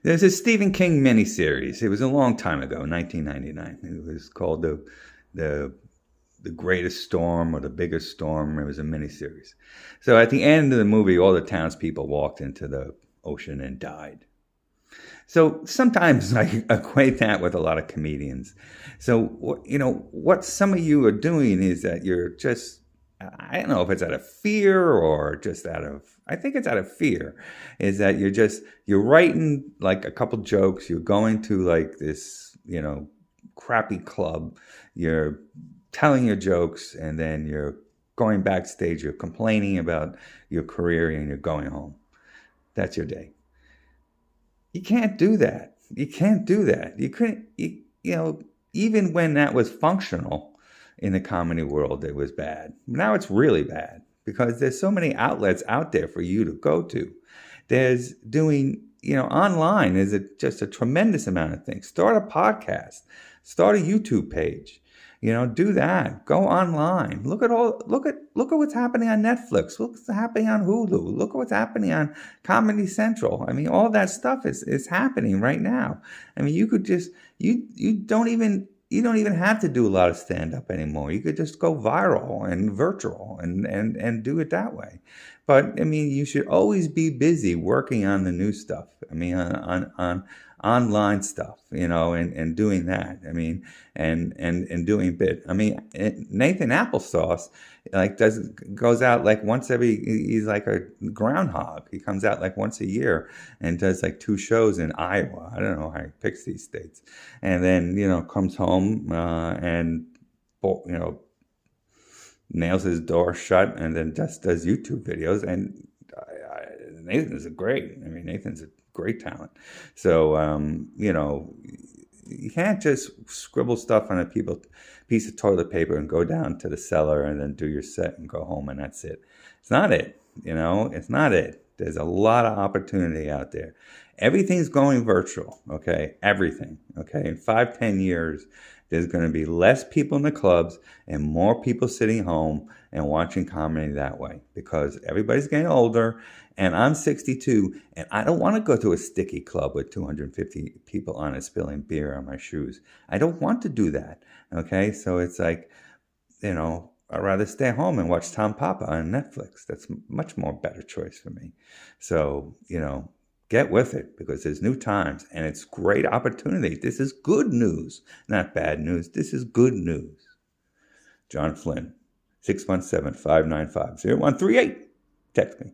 There's a Stephen King miniseries. It was a long time ago, 1999. It was called the the Greatest Storm or the Biggest Storm. It was a miniseries. So at the end of the movie, all the townspeople walked into the ocean and died. So sometimes I equate that with a lot of comedians. So, what some of you are doing is that you're just, I don't know if it's out of fear or just I think it's out of fear, is that you're writing like a couple jokes, you're going to like this, crappy club, you're telling your jokes, and then you're going backstage, you're complaining about your career, and you're going home. That's your day. You can't do that. You can't do that. You couldn't, even when that was functional in the comedy world, it was bad. Now it's really bad because there's so many outlets out there for you to go to. There's doing, online is just a tremendous amount of things. Start a podcast, start a YouTube page. Do that. Go online. Look at what's happening on Netflix. Look what's happening on Hulu. Look at what's happening on Comedy Central. I mean, all that stuff is happening right now. I mean, you could just you don't even have to do a lot of stand up anymore. You could just go viral and virtual and do it that way. But I mean, you should always be busy working on the new stuff. I mean, on online stuff, and doing that. I mean, and doing bit. I mean, Nathan Applesauce goes out like once he's like a groundhog. He comes out like once a year and does like 2 shows in Iowa. I don't know how he picks these states. And then, comes home, and, nails his door shut and then just does YouTube videos. And Nathan's Nathan's a great talent. So, you can't just scribble stuff on a piece of toilet paper and go down to the cellar and then do your set and go home and that's it. It's not it. It's not it. There's a lot of opportunity out there. Everything's going virtual, okay? Everything, okay? In 5-10 years, there's going to be less people in the clubs and more people sitting home and watching comedy that way because everybody's getting older. And I'm 62, and I don't want to go to a sticky club with 250 people on it spilling beer on my shoes. I don't want to do that, okay? So it's like, I'd rather stay home and watch Tom Papa on Netflix. That's much more better choice for me. So, get with it because there's new times, and it's great opportunity. This is good news, not bad news. This is good news. John Flynn, 617-595-0138. Text me.